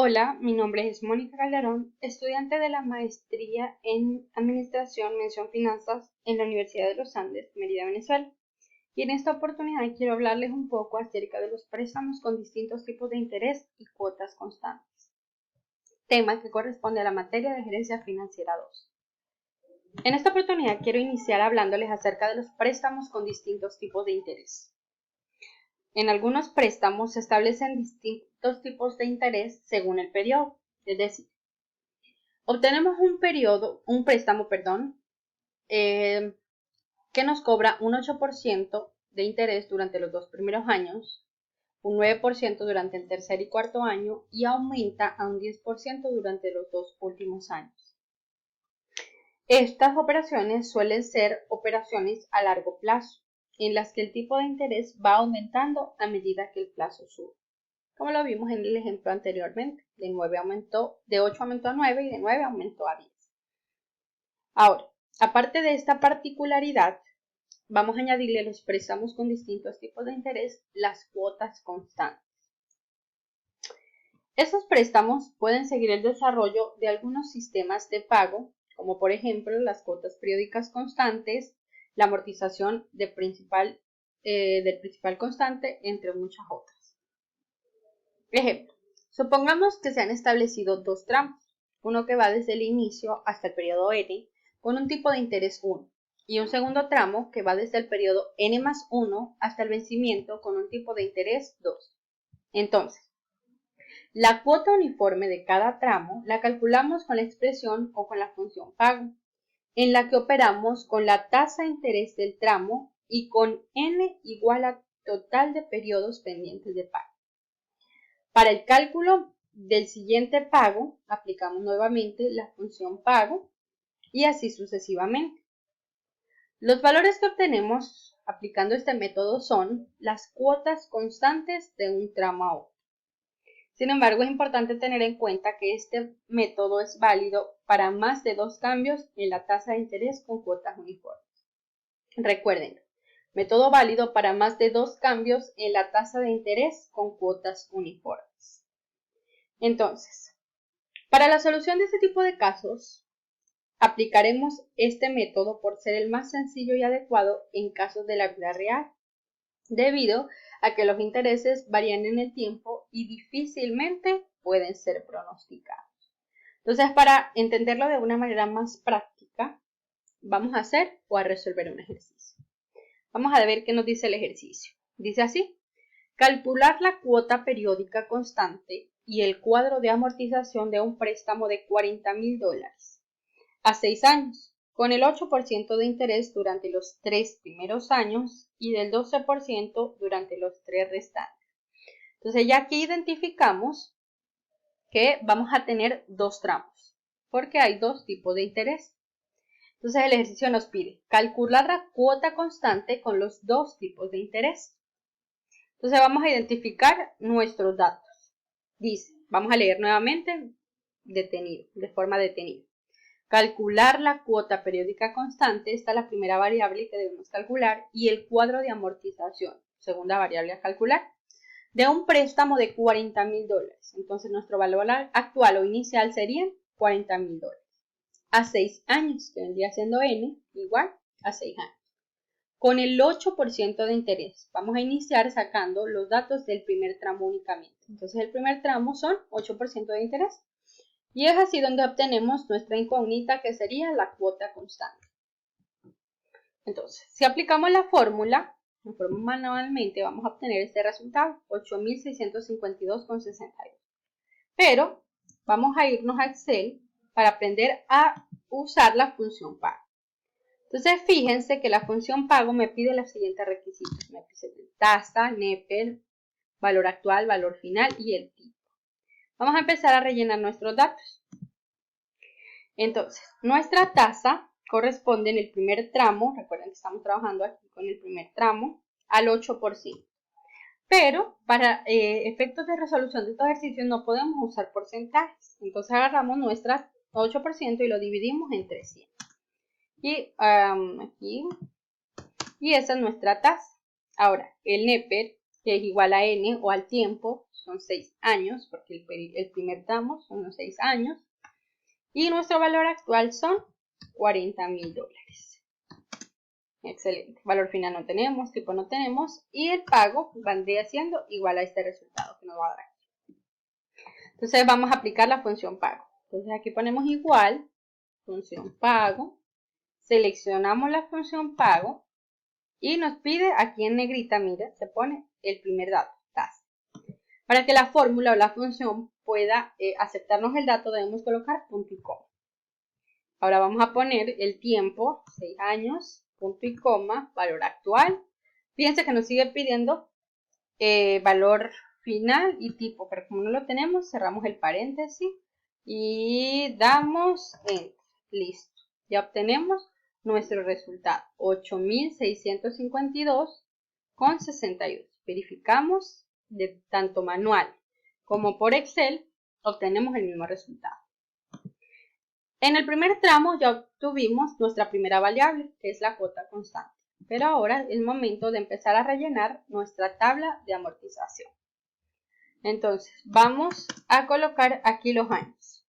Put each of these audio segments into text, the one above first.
Hola, mi nombre es Mónica Calderón, estudiante de la maestría en Administración Mención Finanzas en la Universidad de los Andes, Mérida, Venezuela. Y en esta oportunidad quiero hablarles un poco acerca de los préstamos con distintos tipos de interés y cuotas constantes, tema que corresponde a la materia de Gerencia Financiera 2. En esta oportunidad quiero iniciar hablándoles acerca de los préstamos con distintos tipos de interés. En algunos préstamos se establecen distintos tipos de interés según el periodo, es decir, obtenemos un préstamo, que nos cobra un 8% de interés durante los 2 primeros años, un 9% durante el tercer y cuarto año y aumenta a un 10% durante los 2 últimos años. Estas operaciones suelen ser operaciones a largo plazo, en las que el tipo de interés va aumentando a medida que el plazo sube, como lo vimos en el ejemplo anteriormente, de 8 aumentó a 9 y de 9 aumentó a 10. Ahora, aparte de esta particularidad, vamos a añadirle a los préstamos con distintos tipos de interés las cuotas constantes. Estos préstamos pueden seguir el desarrollo de algunos sistemas de pago, como por ejemplo las cuotas periódicas constantes, la amortización del principal constante, entre muchas otras. Ejemplo, supongamos que se han establecido dos tramos, uno que va desde el inicio hasta el periodo N con un tipo de interés 1 y un segundo tramo que va desde el periodo N más 1 hasta el vencimiento con un tipo de interés 2. Entonces, la cuota uniforme de cada tramo la calculamos con la expresión o con la función pago, en la que operamos con la tasa de interés del tramo y con N igual a total de periodos pendientes de pago. Para el cálculo del siguiente pago, aplicamos nuevamente la función pago y así sucesivamente. Los valores que obtenemos aplicando este método son las cuotas constantes de un tramo a otro. Sin embargo, es importante tener en cuenta que este método es válido para más de 2 cambios en la tasa de interés con cuotas uniformes. Recuerden, método válido para más de 2 cambios en la tasa de interés con cuotas uniformes. Entonces, para la solución de este tipo de casos, aplicaremos este método por ser el más sencillo y adecuado en casos de la vida real, debido a que los intereses varían en el tiempo y difícilmente pueden ser pronosticados. Entonces, para entenderlo de una manera más práctica, vamos a hacer o a resolver un ejercicio. Vamos a ver qué nos dice el ejercicio. Dice así: calcular la cuota periódica constante y el cuadro de amortización de un préstamo de $40,000 a 6 años, con el 8% de interés durante los 3 primeros años y del 12% durante los 3 restantes. Entonces ya aquí identificamos que vamos a tener dos tramos, porque hay dos tipos de interés. Entonces el ejercicio nos pide calcular la cuota constante con los dos tipos de interés. Entonces vamos a identificar nuestros datos. Dice, vamos a leer nuevamente de forma detenida. Calcular la cuota periódica constante, esta es la primera variable que debemos calcular, y el cuadro de amortización, segunda variable a calcular, de un préstamo de $40,000. Entonces nuestro valor actual o inicial serían $40,000 a 6 años, que vendría siendo N igual a 6 años. Con el 8% de interés, vamos a iniciar sacando los datos del primer tramo únicamente. Entonces el primer tramo son 8% de interés. Y es así donde obtenemos nuestra incógnita, que sería la cuota constante. Entonces, si aplicamos la fórmula manualmente, vamos a obtener este resultado, 8.652,62. Pero vamos a irnos a Excel para aprender a usar la función pago. Entonces, fíjense que la función pago me pide los siguientes requisitos. Me pide tasa, NEPER, valor actual, valor final y el tipo. Vamos a empezar a rellenar nuestros datos. Entonces, nuestra tasa corresponde en el primer tramo, recuerden que estamos trabajando aquí con el primer tramo, al 8%. Pero para efectos de resolución de estos ejercicios no podemos usar porcentajes. Entonces agarramos nuestro 8% y lo dividimos entre 100. Y esa es nuestra tasa. Ahora, el NEPER, que es igual a n o al tiempo, son 6 años, porque el primer tramo son los 6 años. Y nuestro valor actual son $40.000. Excelente. Valor final no tenemos, tipo no tenemos. Y el pago vendría siendo igual a este resultado que nos va a dar. Entonces vamos a aplicar la función pago. Entonces aquí ponemos igual, función pago. Seleccionamos la función pago. Y nos pide aquí en negrita, mira, se pone el primer dato, tasa. Para que la fórmula o la función pueda aceptarnos el dato, debemos colocar punto y coma. Ahora vamos a poner el tiempo, 6 años, punto y coma, valor actual. Fíjense que nos sigue pidiendo valor final y tipo, pero como no lo tenemos, cerramos el paréntesis y damos Enter. Listo. Ya obtenemos nuestro resultado, 8.652,68. Verificamos de tanto manual como por Excel, obtenemos el mismo resultado. En el primer tramo ya obtuvimos nuestra primera variable, que es la cuota constante. Pero ahora es momento de empezar a rellenar nuestra tabla de amortización. Entonces, vamos a colocar aquí los años.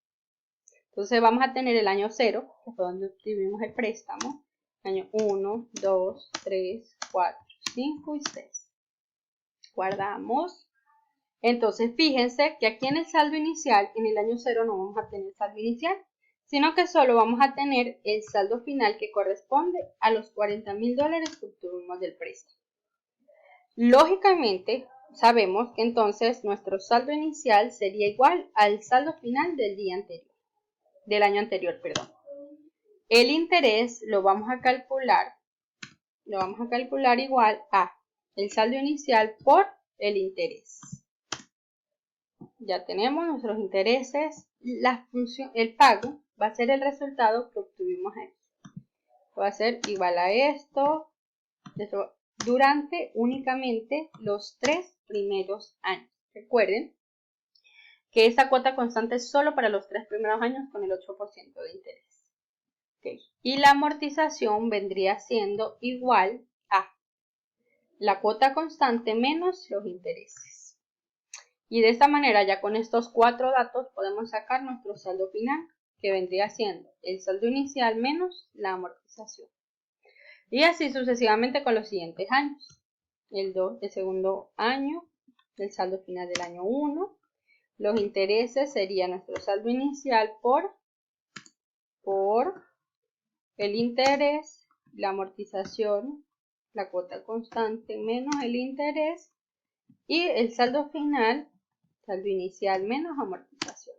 Entonces, vamos a tener el año 0, que fue donde obtuvimos el préstamo. Año 1, 2, 3, 4, 5 y 6. Guardamos. Entonces, fíjense que aquí en el saldo inicial, en el año 0 no vamos a tener saldo inicial, sino que solo vamos a tener el saldo final que corresponde a los $40.000 que obtuvimos del préstamo. Lógicamente, sabemos que entonces nuestro saldo inicial sería igual al saldo final del año anterior. El interés lo vamos a calcular igual a el saldo inicial por el interés. Ya tenemos nuestros intereses. El pago va a ser el resultado que obtuvimos aquí. Va a ser igual a esto durante únicamente los 3 primeros años. Recuerden que esta cuota constante es solo para los 3 primeros años con el 8% de interés. Okay. Y la amortización vendría siendo igual a la cuota constante menos los intereses. Y de esta manera, ya con estos 4 datos, podemos sacar nuestro saldo final, que vendría siendo el saldo inicial menos la amortización. Y así sucesivamente con los siguientes años. El segundo año, el saldo final del año 1. Los intereses sería nuestro saldo inicial por el interés, la amortización, la cuota constante menos el interés. Y el saldo final, saldo inicial menos amortización.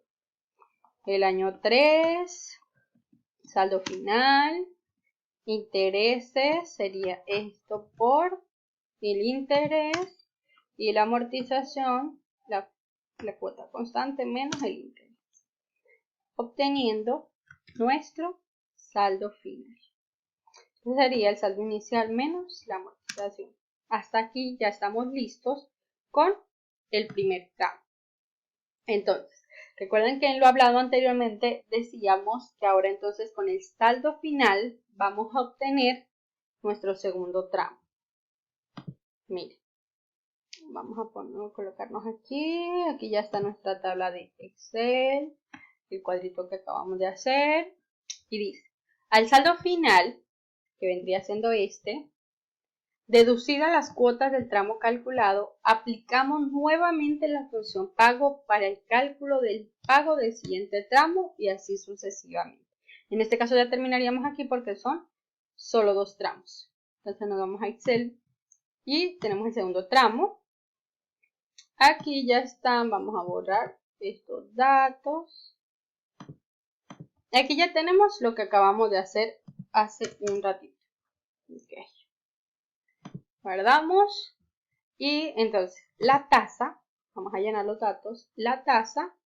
El año 3, saldo final, intereses, sería esto por el interés y la amortización, la cuota constante menos el interés, obteniendo nuestro saldo final. Entonces sería el saldo inicial menos la amortización. Hasta aquí ya estamos listos con el primer tramo. Entonces, recuerden que en lo hablado anteriormente decíamos que ahora entonces con el saldo final vamos a obtener nuestro segundo tramo. Miren, vamos a colocarnos aquí ya está nuestra tabla de Excel, el cuadrito que acabamos de hacer, y dice, al saldo final, que vendría siendo este, deducidas las cuotas del tramo calculado, aplicamos nuevamente la función pago para el cálculo del pago del siguiente tramo y así sucesivamente. En este caso ya terminaríamos aquí porque son solo 2 tramos. Entonces nos vamos a Excel y tenemos el segundo tramo. Aquí ya están, vamos a borrar estos datos. Aquí ya tenemos lo que acabamos de hacer hace un ratito. Okay. Guardamos y entonces la tasa, vamos a llenar los datos, la tasa,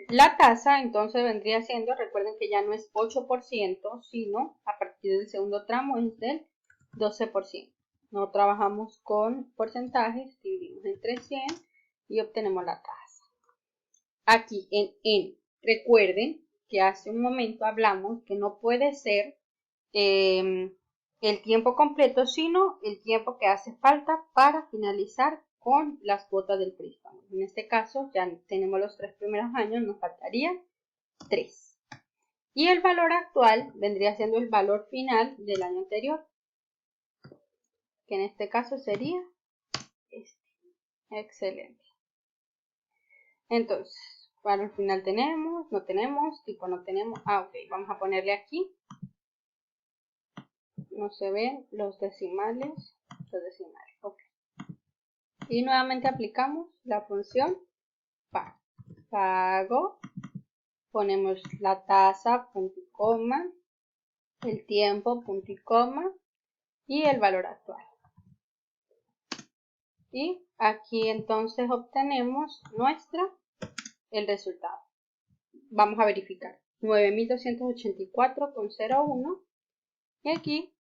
la tasa entonces vendría siendo, recuerden que ya no es 8%, sino a partir del segundo tramo es del 12%. No trabajamos con porcentajes, dividimos entre 100 y obtenemos la tasa. Aquí en N, recuerden que hace un momento hablamos que no puede ser el tiempo completo, sino el tiempo que hace falta para finalizar con las cuotas del préstamo. En este caso ya tenemos los 3 primeros años, nos faltarían 3. Y el valor actual vendría siendo el valor final del año anterior, que en este caso sería este. Excelente. Entonces, para el final tenemos, no tenemos, tipo no tenemos. Ok, vamos a ponerle aquí. No se ven los decimales. Ok. Y nuevamente aplicamos la función pago. Pago. Ponemos la tasa, punto y coma. El tiempo, punto y coma. Y el valor actual. Y aquí entonces obtenemos el resultado. Vamos a verificar. 9.284,01 y aquí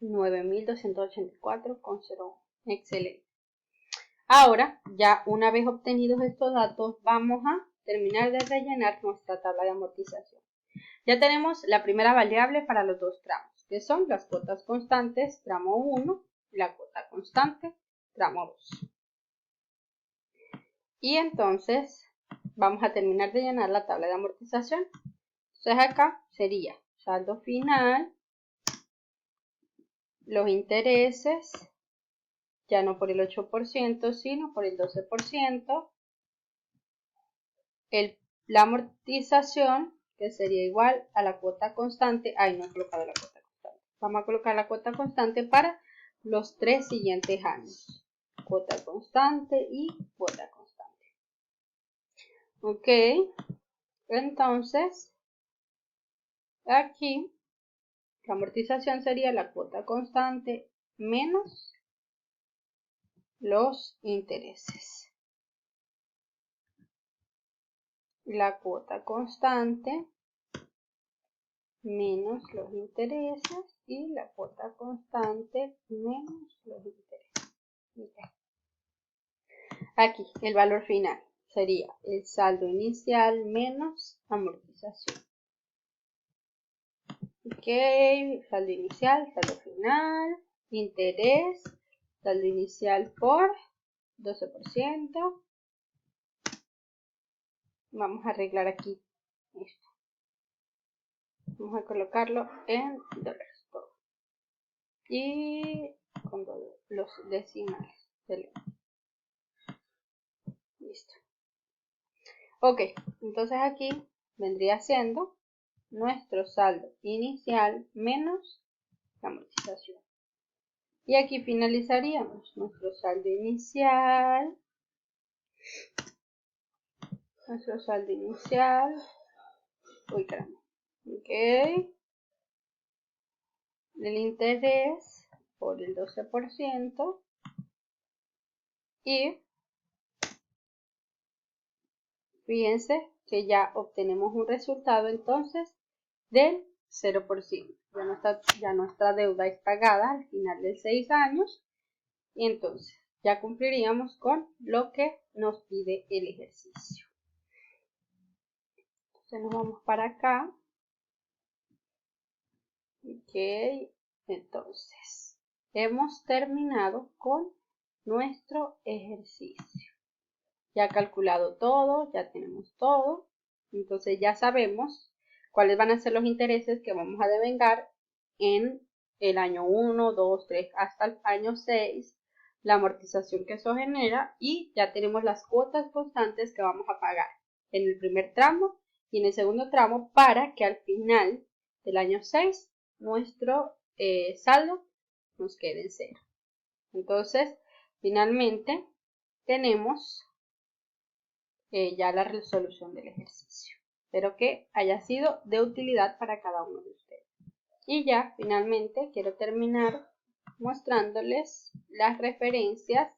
9.284,01. Excelente. Ahora, ya una vez obtenidos estos datos, vamos a terminar de rellenar nuestra tabla de amortización. Ya tenemos la primera variable para los dos tramos, que son las cuotas constantes, tramo 1, y la cuota constante, tramo 2. Y entonces vamos a terminar de llenar la tabla de amortización. Entonces acá sería saldo final, los intereses, ya no por el 8%, sino por el 12%, la amortización, que sería igual a la cuota constante. No he colocado la cuota constante. Vamos a colocar la cuota constante para los 3 siguientes años. Cuota constante y cuota constante. Ok, entonces aquí la amortización sería la cuota constante menos los intereses. La cuota constante menos los intereses y la cuota constante menos los intereses. Okay. Aquí el valor final sería el saldo inicial menos amortización. Ok, saldo inicial, saldo final, interés, saldo inicial por 12%. Vamos a arreglar aquí esto. Vamos a colocarlo en dólares todo. Y con los decimales. Listo. Ok, entonces aquí vendría siendo nuestro saldo inicial menos la amortización. Y aquí finalizaríamos nuestro saldo inicial. Uy, caramba. Ok. El interés por el 12%. Y fíjense que ya obtenemos un resultado entonces del 0%. Ya nuestra deuda es pagada al final de 6 años. Y entonces ya cumpliríamos con lo que nos pide el ejercicio. Entonces nos vamos para acá. Ok, entonces hemos terminado con nuestro ejercicio. Ya calculado todo, ya tenemos todo. Entonces ya sabemos cuáles van a ser los intereses que vamos a devengar en el año 1, 2, 3 hasta el año 6. La amortización que eso genera y ya tenemos las cuotas constantes que vamos a pagar en el primer tramo y en el segundo tramo para que al final del año 6 nuestro saldo nos quede en 0. Entonces, finalmente tenemos ya la resolución del ejercicio. Espero que haya sido de utilidad para cada uno de ustedes. Y ya finalmente quiero terminar mostrándoles las referencias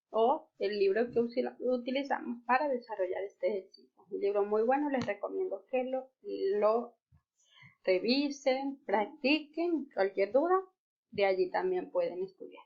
o el libro que utilizamos para desarrollar este ejercicio. Un libro muy bueno, les recomiendo que lo revisen, practiquen. Cualquier duda, de allí también pueden estudiar.